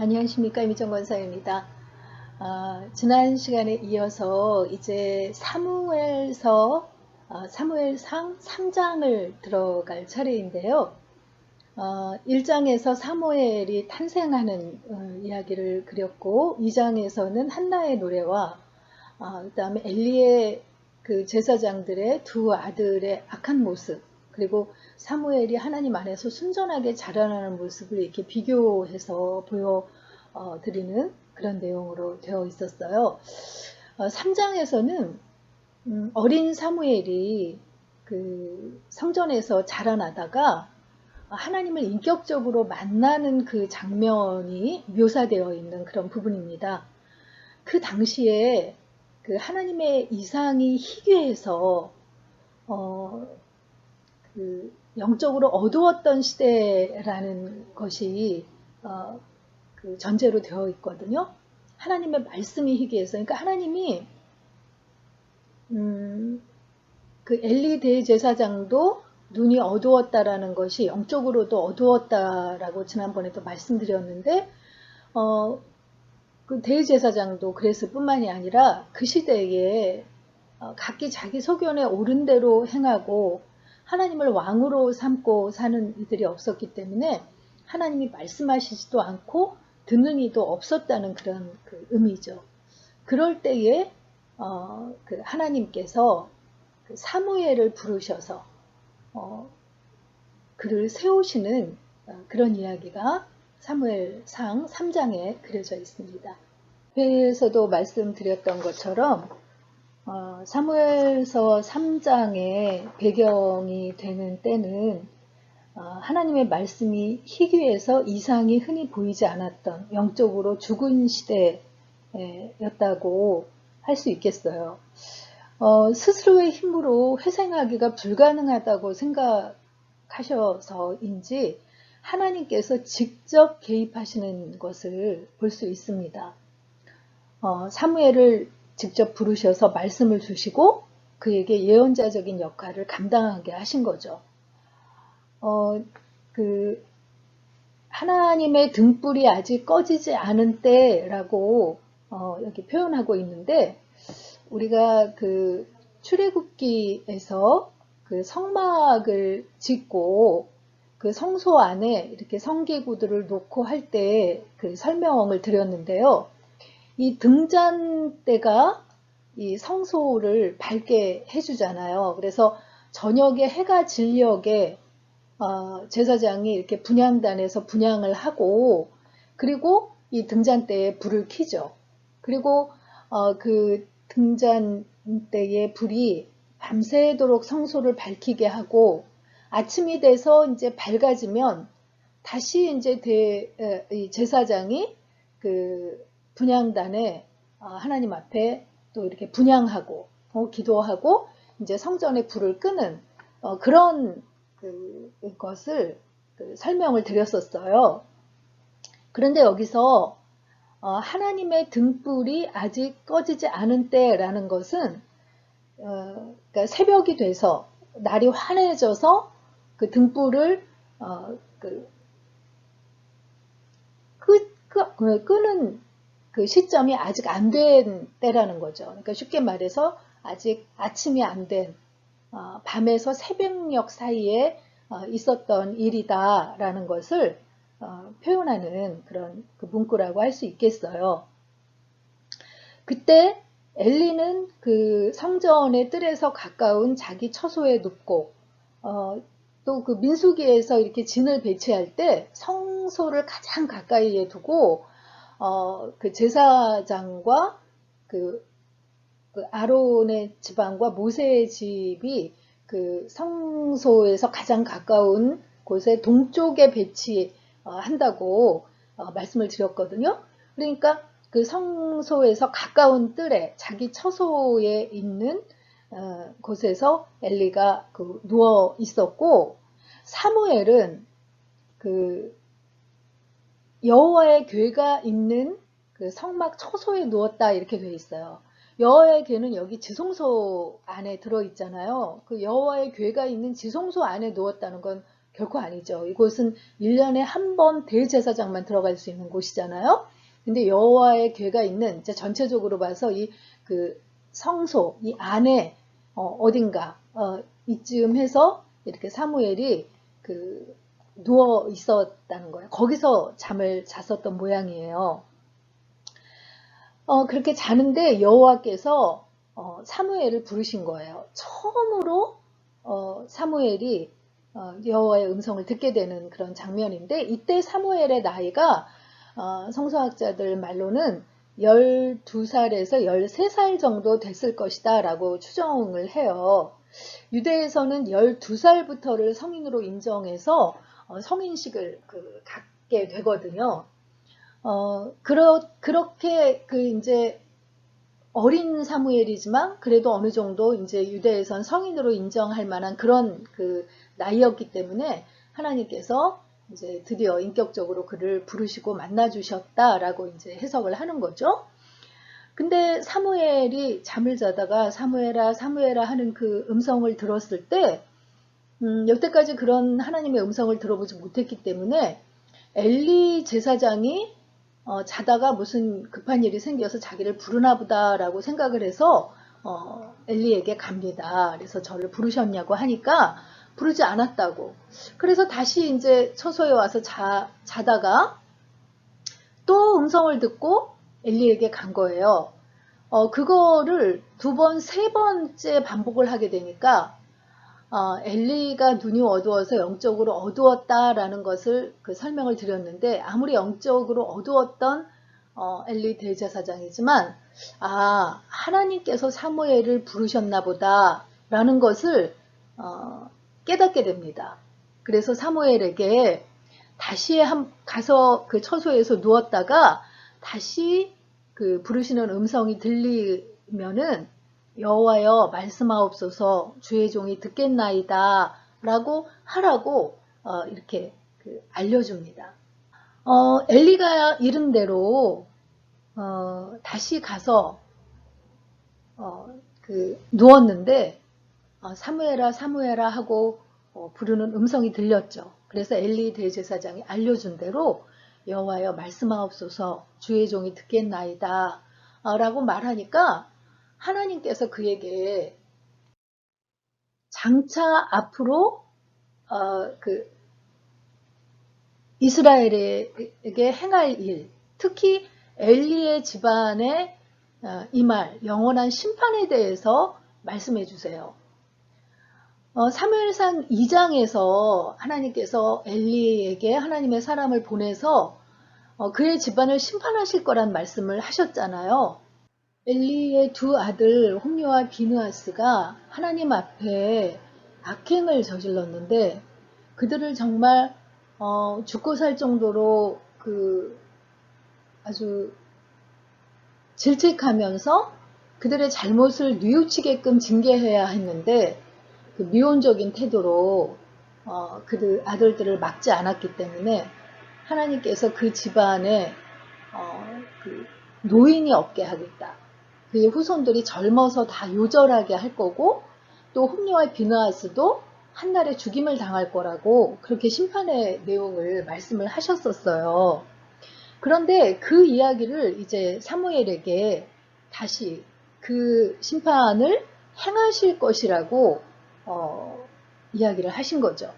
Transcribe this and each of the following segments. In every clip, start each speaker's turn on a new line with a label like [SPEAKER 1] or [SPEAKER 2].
[SPEAKER 1] 안녕하십니까, 이미정 권사입니다. 지난 시간에 이어서 이제 사무엘상 3장을 들어갈 차례인데요. 1장에서 사무엘이 탄생하는 이야기를 그렸고, 2장에서는 한나의 노래와 그 다음에 엘리의 그 제사장들의 두 아들의 악한 모습, 그리고 사무엘이 하나님 안에서 순전하게 자라나는 모습을 이렇게 비교해서 보여드리는 그런 내용으로 되어 있었어요. 3장에서는 어린 사무엘이 그 성전에서 자라나다가 하나님을 인격적으로 만나는 그 장면이 묘사되어 있는 그런 부분입니다. 그 당시에 그 하나님의 이상이 희귀해서 그 영적으로 어두웠던 시대라는 것이 그 전제로 되어 있거든요. 하나님의 말씀이 희귀해서, 그러니까 하나님이 그 엘리 대제사장도 눈이 어두웠다라는 것이 영적으로도 어두웠다라고 지난번에도 말씀드렸는데, 그 대제사장도 그랬을 뿐만이 아니라 그 시대에 각기 자기 소견에 옳은 대로 행하고 하나님을 왕으로 삼고 사는 이들이 없었기 때문에 하나님이 말씀하시지도 않고 듣는 이도 없었다는 그런 그 의미죠. 그럴 때에 그 하나님께서 그 사무엘을 부르셔서 그를 세우시는 그런 이야기가 사무엘상 3장에 그려져 있습니다. 회에서도 말씀드렸던 것처럼 사무엘서 3장의 배경이 되는 때는 하나님의 말씀이 희귀해서 이상이 흔히 보이지 않았던 영적으로 죽은 시대였다고 할 수 있겠어요. 스스로의 힘으로 회생하기가 불가능하다고 생각하셔서인지 하나님께서 직접 개입하시는 것을 볼 수 있습니다. 사무엘을 직접 부르셔서 말씀을 주시고 그에게 예언자적인 역할을 감당하게 하신 거죠. 그 하나님의 등불이 아직 꺼지지 않은 때라고 여기 표현하고 있는데, 우리가 그 출애굽기에서 그 성막을 짓고 그 성소 안에 이렇게 성기구들을 놓고 할 때 그 설명을 드렸는데요. 이 등잔대가 이 성소를 밝게 해주잖아요. 그래서 저녁에 해가 질녘에 제사장이 이렇게 분향단에서 분향을 하고, 그리고 이 등잔대에 불을 켜죠. 그리고 그 등잔대의 불이 밤새도록 성소를 밝히게 하고, 아침이 돼서 이제 밝아지면 다시 이제 제사장이 그 분향단에 하나님 앞에 또 이렇게 분향하고 기도하고 이제 성전에 불을 끄는 그런 것을 설명을 드렸었어요. 그런데 여기서 하나님의 등불이 아직 꺼지지 않은 때라는 것은 그러니까 새벽이 돼서 날이 환해져서 그 등불을 끄는 그 시점이 아직 안 된 때라는 거죠. 그러니까 쉽게 말해서 아직 아침이 안 된 밤에서 새벽녘 사이에 있었던 일이다라는 것을 표현하는 그런 그 문구라고 할 수 있겠어요. 그때 엘리는 그 성전의 뜰에서 가까운 자기 처소에 눕고 또 그 민수기에서 이렇게 진을 배치할 때 성소를 가장 가까이에 두고 그 제사장과 그 아론의 집안과 모세의 집이 그 성소에서 가장 가까운 곳에 동쪽에 배치한다고 말씀을 드렸거든요. 그러니까 그 성소에서 가까운 뜰에 자기 처소에 있는 곳에서 엘리가 그 누워 있었고, 사무엘은 그 여호와의 궤가 있는 그 성막 처소에 누웠다 이렇게 되어 있어요. 여호와의 궤는 여기 지성소 안에 들어 있잖아요. 그 여호와의 궤가 있는 지성소 안에 누웠다는 건 결코 아니죠. 이곳은 1년에 한 번 대제사장만 들어갈 수 있는 곳이잖아요. 근데 여호와의 궤가 있는 이제 전체적으로 봐서 이 그 성소 이 안에 어딘가 이쯤 해서 이렇게 사무엘이 그 누워 있었다는 거예요. 거기서 잠을 잤었던 모양이에요. 그렇게 자는데 여호와께서 사무엘을 부르신 거예요. 처음으로 사무엘이 여호와의 음성을 듣게 되는 그런 장면인데 이때 사무엘의 나이가 성서학자들 말로는 12살에서 13살 정도 됐을 것이다 라고 추정을 해요. 유대에서는 12살부터를 성인으로 인정해서 성인식을 갖게 되거든요. 그렇게 이제 어린 사무엘이지만 그래도 어느 정도 이제 유대에선 성인으로 인정할 만한 그런 나이였기 때문에 하나님께서 이제 드디어 인격적으로 그를 부르시고 만나 주셨다라고 이제 해석을 하는 거죠. 근데 사무엘이 잠을 자다가 사무엘아 사무엘아 하는 그 음성을 들었을 때 여태까지 그런 하나님의 음성을 들어보지 못했기 때문에 엘리 제사장이 자다가 무슨 급한 일이 생겨서 자기를 부르나 보다라고 생각을 해서 엘리에게 갑니다. 그래서 저를 부르셨냐고 하니까 부르지 않았다고. 그래서 다시 이제 처소에 와서 자다가 또 음성을 듣고 엘리에게 간 거예요. 그거를 2번, 3번째 반복을 하게 되니까 엘리가 눈이 어두워서 영적으로 어두웠다라는 것을 설명을 드렸는데 아무리 영적으로 어두웠던 엘리 대제사장이지만 하나님께서 사무엘을 부르셨나 보다라는 것을 깨닫게 됩니다. 그래서 사무엘에게 다시 가서 그 처소에서 누웠다가 다시 그 부르시는 음성이 들리면은 여호와여 말씀하옵소서 주의 종이 듣겠나이다 라고 하라고 이렇게 알려줍니다. 엘리가 이른 대로 다시 가서 누웠는데 사무엘아 사무엘아 하고 부르는 음성이 들렸죠. 그래서 엘리 대제사장이 알려준 대로 여호와여 말씀하옵소서 주의 종이 듣겠나이다 라고 말하니까 하나님께서 그에게 장차 앞으로 이스라엘에게 행할 일, 특히 엘리의 집안의 임할 영원한 심판에 대해서 말씀해 주세요. 사무엘상 2장에서 하나님께서 엘리에게 하나님의 사람을 보내서 그의 집안을 심판하실 거란 말씀을 하셨잖아요. 엘리의 2 아들 홈리와 비느하스가 하나님 앞에 악행을 저질렀는데 그들을 정말 죽고 살 정도로 아주 질책하면서 그들의 잘못을 뉘우치게끔 징계해야 했는데 그 미온적인 태도로 그들 아들들을 막지 않았기 때문에 하나님께서 그 집안에 노인이 없게 하겠다. 그의 후손들이 젊어서 다 요절하게 할 거고 또 홈리와 비느하스도 한날에 죽임을 당할 거라고 그렇게 심판의 내용을 말씀을 하셨었어요. 그런데 그 이야기를 이제 사무엘에게 다시 그 심판을 행하실 것이라고 이야기를 하신 거죠.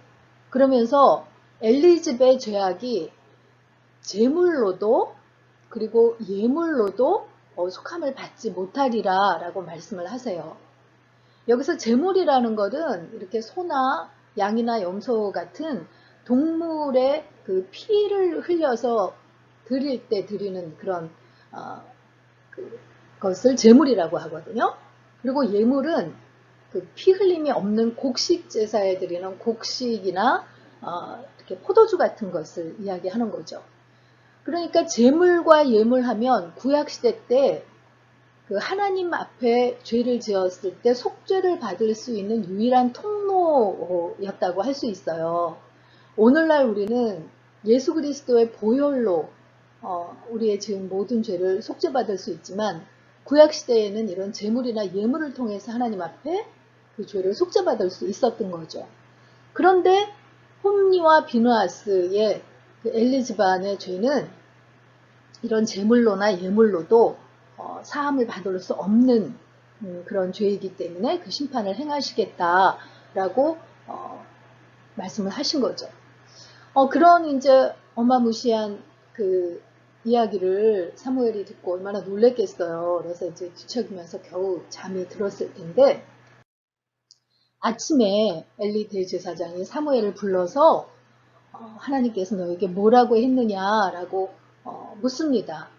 [SPEAKER 1] 그러면서 엘리집의 죄악이 제물로도 그리고 예물로도 속함을 받지 못하리라 라고 말씀을 하세요. 여기서 제물이라는 것은 이렇게 소나 양이나 염소 같은 동물의 그 피를 흘려서 드릴 때 드리는 그런 것을 제물이라고 하거든요. 그리고 예물은 그 피 흘림이 없는 곡식 제사에 드리는 곡식이나 이렇게 포도주 같은 것을 이야기하는 거죠. 그러니까 제물과 예물하면 구약시대 때 그 하나님 앞에 죄를 지었을 때 속죄를 받을 수 있는 유일한 통로였다고 할 수 있어요. 오늘날 우리는 예수 그리스도의 보혈로 우리의 지은 모든 죄를 속죄받을 수 있지만 구약시대에는 이런 제물이나 예물을 통해서 하나님 앞에 그 죄를 속죄받을 수 있었던 거죠. 그런데 홈니와 비느하스의 그 엘리 집안의 죄는 이런 제물로나 예물로도 사함을 받을 수 없는 그런 죄이기 때문에 그 심판을 행하시겠다라고 말씀을 하신 거죠. 그런 이제 어마무시한 그 이야기를 사무엘이 듣고 얼마나 놀랬겠어요. 그래서 이제 뒤척이면서 겨우 잠이 들었을 텐데, 아침에 엘리 대제사장이 사무엘을 불러서 하나님께서 너에게 뭐라고 했느냐라고 묻습니다.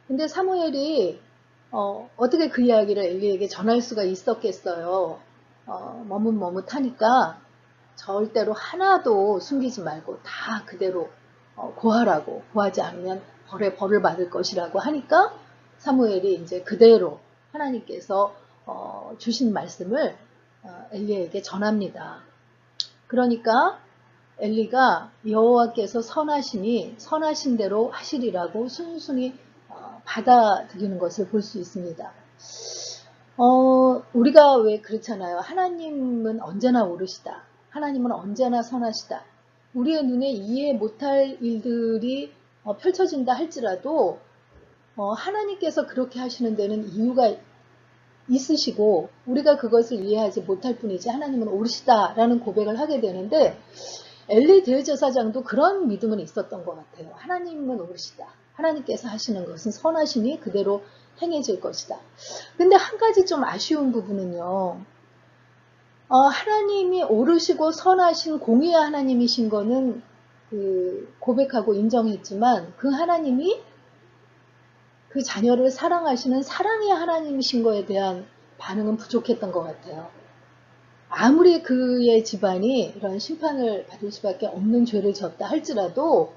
[SPEAKER 1] 근데 사무엘이 어떻게 그 이야기를 엘리에게 전할 수가 있었겠어요. 머뭇머뭇하니까 절대로 하나도 숨기지 말고 다 그대로 고하라고, 고하지 않으면 벌을 받을 것이라고 하니까 사무엘이 이제 그대로 하나님께서 주신 말씀을 엘리에게 전합니다. 그러니까 엘리가 여호와께서 선하시니 선하신 대로 하시리라고 순순히 받아들이는 것을 볼 수 있습니다. 우리가 왜 그렇잖아요. 하나님은 언제나 옳으시다. 하나님은 언제나 선하시다. 우리의 눈에 이해 못할 일들이 펼쳐진다 할지라도 하나님께서 그렇게 하시는 데는 이유가 있으시고 우리가 그것을 이해하지 못할 뿐이지 하나님은 옳으시다라는 고백을 하게 되는데, 엘리 대제사장도 그런 믿음은 있었던 것 같아요. 하나님은 옳으시다. 하나님께서 하시는 것은 선하시니 그대로 행해질 것이다. 근데 한 가지 좀 아쉬운 부분은요. 하나님이 옳으시고 선하신 공의의 하나님이신 거는 고백하고 인정했지만 그 하나님이 그 자녀를 사랑하시는 사랑의 하나님이신 거에 대한 반응은 부족했던 것 같아요. 아무리 그의 집안이 이런 심판을 받을 수밖에 없는 죄를 졌다 할지라도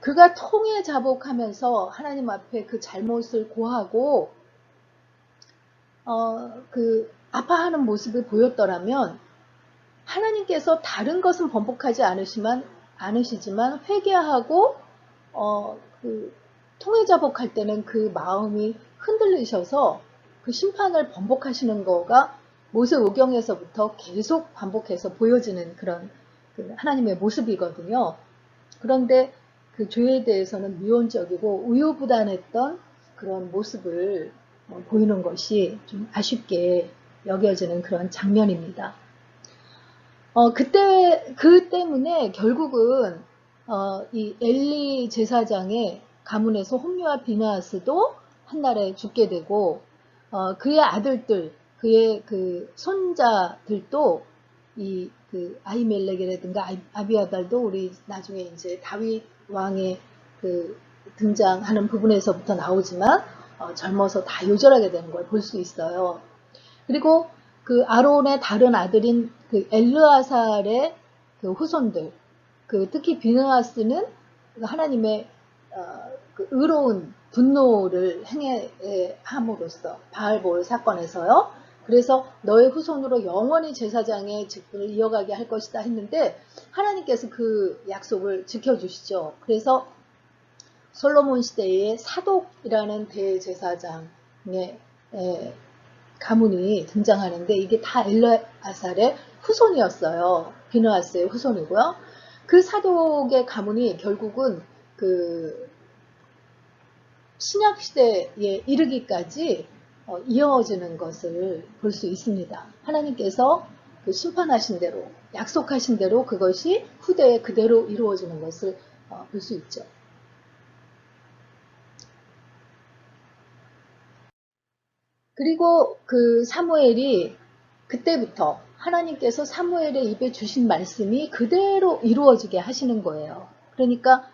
[SPEAKER 1] 그가 통회자복하면서 하나님 앞에 그 잘못을 고하고 그 아파하는 모습을 보였더라면 하나님께서 다른 것은 번복하지 않으시지만 회개하고 그 통회자복할 때는 그 마음이 흔들리셔서 그 심판을 번복하시는 거가 모세오경에서부터 계속 반복해서 보여지는 그런 그 하나님의 모습이거든요. 그런데 그 죄에 대해서는 미온적이고 우유부단했던 그런 모습을 보이는 것이 좀 아쉽게 여겨지는 그런 장면입니다. 그 때문에 결국은 이 엘리 제사장의 가문에서 홈리와 비느하스도 한날에 죽게 되고 그의 아들들, 그의 그 손자들도 이 그 아히멜렉이라든가 아비아달도 우리 나중에 이제 다윗 왕의 그 등장하는 부분에서부터 나오지만 젊어서 다 요절하게 되는 걸 볼 수 있어요. 그리고 그 아론의 다른 아들인 그 엘르아살의 그 후손들, 그 특히 비느하스는 하나님의 그 의로운 분노를 행함으로써 바알볼 사건에서요. 그래서 너의 후손으로 영원히 제사장의 직분을 이어가게 할 것이다 했는데 하나님께서 그 약속을 지켜주시죠. 그래서 솔로몬 시대의 사독이라는 대제사장의 가문이 등장하는데 이게 다 엘르아살의 후손이었어요. 비느하스의 후손이고요. 그 사독의 가문이 결국은 그 신약 시대에 이르기까지 이어지는 것을 볼 수 있습니다. 하나님께서 그 심판하신 대로, 약속하신 대로 그것이 후대에 그대로 이루어지는 것을 볼 수 있죠. 그리고 그 사무엘이 그때부터 하나님께서 사무엘의 입에 주신 말씀이 그대로 이루어지게 하시는 거예요. 그러니까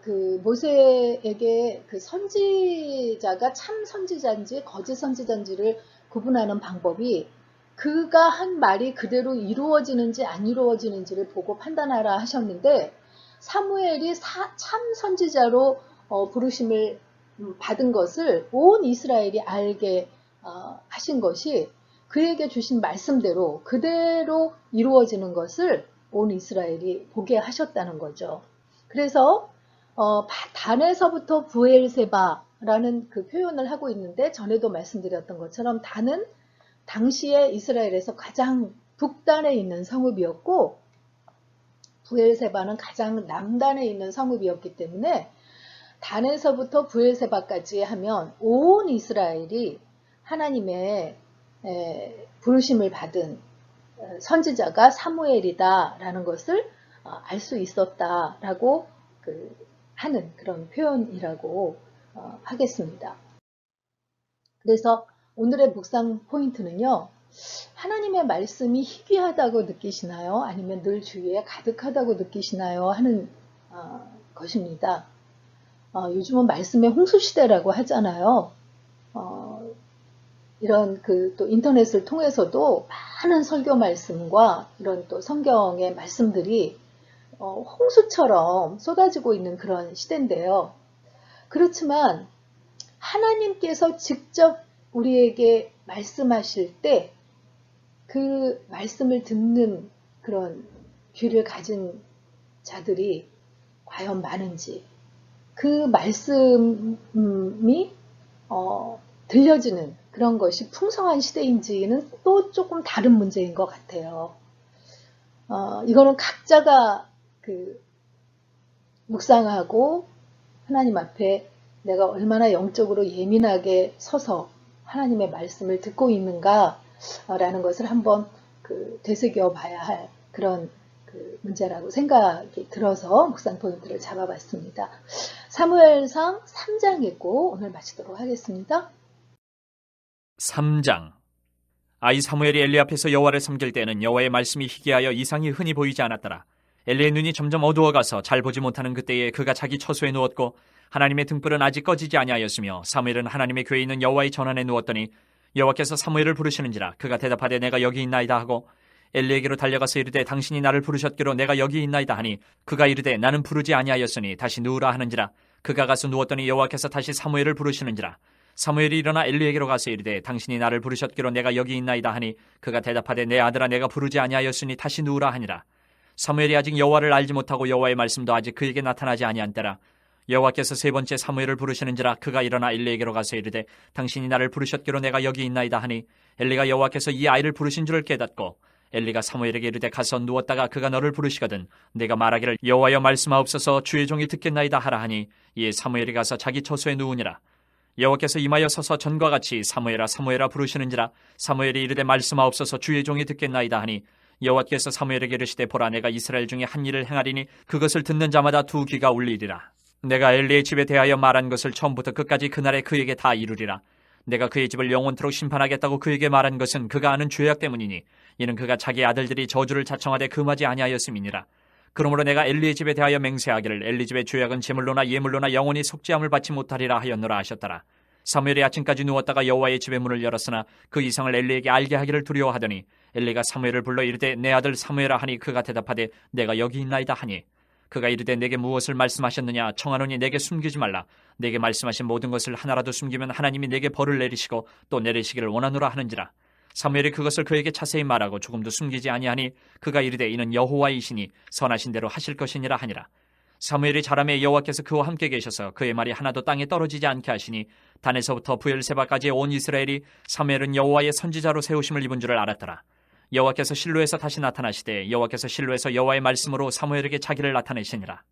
[SPEAKER 1] 그 모세에게 그 선지자가 참 선지자인지 거짓 선지자인지를 구분하는 방법이 그가 한 말이 그대로 이루어지는지 안 이루어지는지를 보고 판단하라 하셨는데, 사무엘이 참 선지자로 부르심을 받은 것을 온 이스라엘이 알게 하신 것이 그에게 주신 말씀대로 그대로 이루어지는 것을 온 이스라엘이 보게 하셨다는 거죠. 그래서 단에서부터 부엘세바라는 그 표현을 하고 있는데, 전에도 말씀드렸던 것처럼 단은 당시에 이스라엘에서 가장 북단에 있는 성읍이었고 브엘세바는 가장 남단에 있는 성읍이었기 때문에 단에서부터 브엘세바까지 하면 온 이스라엘이 하나님의 부르심을 받은 선지자가 사무엘이다라는 것을 알 수 있었다라고 하는 그런 표현이라고 하겠습니다. 그래서 오늘의 묵상 포인트는요. 하나님의 말씀이 희귀하다고 느끼시나요? 아니면 늘 주위에 가득하다고 느끼시나요? 하는 것입니다. 요즘은 말씀의 홍수시대라고 하잖아요. 이런 또 인터넷을 통해서도 많은 설교 말씀과 이런 또 성경의 말씀들이 홍수처럼 쏟아지고 있는 그런 시대인데요. 그렇지만 하나님께서 직접 우리에게 말씀하실 때 그 말씀을 듣는 그런 귀를 가진 자들이 과연 많은지, 그 말씀이 들려지는 그런 것이 풍성한 시대인지는 또 조금 다른 문제인 것 같아요. 이거는 각자가 묵상하고 하나님 앞에 내가 얼마나 영적으로 예민하게 서서 하나님의 말씀을 듣고 있는가 라는 것을 한번 되새겨 봐야 할 그런 문제라고 생각이 들어서 묵상 포인트를 잡아봤습니다. 사무엘상 3장 읽고 오늘 마치도록 하겠습니다.
[SPEAKER 2] 3장. 아이 사무엘이 엘리 앞에서 여호와를 섬길 때에는 여호와의 말씀이 희귀하여 이상이 흔히 보이지 않았더라. 엘리의 눈이 점점 어두워가서 잘 보지 못하는 그때에 그가 자기 처소에 누웠고 하나님의 등불은 아직 꺼지지 아니하였으며 사무엘은 하나님의 궤에 있는 여호와의 전환에 누웠더니 여호와께서 사무엘을 부르시는지라. 그가 대답하되 내가 여기 있나이다 하고 엘리에게로 달려가서 이르되 당신이 나를 부르셨기로 내가 여기 있나이다 하니 그가 이르되 나는 부르지 아니하였으니 다시 누우라 하는지라. 그가 가서 누웠더니 여호와께서 다시 사무엘을 부르시는지라. 사무엘이 일어나 엘리에게로 가서 이르되 당신이 나를 부르셨기로 내가 여기 있나이다 하니 그가 대답하되 내 아들아 내가 부르지 아니하였으니 다시 누우라 하니라. 사무엘이 아직 여호와를 알지 못하고 여호와의 말씀도 아직 그에게 나타나지 아니한 때라. 여호와께서 세 번째 사무엘을 부르시는지라. 그가 일어나 엘리에게로 가서 이르되 당신이 나를 부르셨기로 내가 여기 있나이다 하니 엘리가 여호와께서 이 아이를 부르신 줄을 깨닫고 엘리가 사무엘에게 이르되 가서 누웠다가 그가 너를 부르시거든 내가 말하기를 여호와여 말씀하옵소서 주의 종이 듣겠나이다 하라 하니 이에 사무엘이 가서 자기 처소에 누우니라. 여호와께서 임하여 서서 전과 같이 사무엘아 사무엘아 부르시는지라. 사무엘이 이르되 말씀하옵소서 주의 종이 듣겠나이다 하니 여호와께서 사무엘에게 이르시되 보라 내가 이스라엘 중에 한 일을 행하리니 그것을 듣는 자마다 두 귀가 울리리라. 내가 엘리의 집에 대하여 말한 것을 처음부터 끝까지 그날에 그에게 다 이루리라. 내가 그의 집을 영원토록 심판하겠다고 그에게 말한 것은 그가 아는 죄악 때문이니 이는 그가 자기 아들들이 저주를 자청하되 금하지 아니하였음이니라. 그러므로 내가 엘리의 집에 대하여 맹세하기를 엘리 집의 죄악은 제물로나 예물로나 영원히 속죄함을 받지 못하리라 하였노라 하셨더라. 사무엘이 아침까지 누웠다가 여호와의 집의 문을 열었으나 그 이상을 엘리에게 알게 하기를 두려워하더니 엘리가 사무엘을 불러 이르되 내 아들 사무엘아 하니 그가 대답하되 내가 여기 있나이다 하니 그가 이르되 내게 무엇을 말씀하셨느냐 청하노니 내게 숨기지 말라. 내게 말씀하신 모든 것을 하나라도 숨기면 하나님이 내게 벌을 내리시고 또 내리시기를 원하노라 하는지라. 사무엘이 그것을 그에게 자세히 말하고 조금도 숨기지 아니하니 그가 이르되 이는 여호와이시니 선하신 대로 하실 것이니라 하니라. 사무엘이 자라매 여호와께서 그와 함께 계셔서 그의 말이 하나도 땅에 떨어지지 않게 하시니 단에서부터 브엘세바까지 온 이스라엘이 사무엘은 여호와의 선지자로 세우심을 입은 줄을 알았더라. 여호와께서 실로에서 다시 나타나시되 여호와께서 실로에서 여호와의 말씀으로 사무엘에게 자기를 나타내시니라.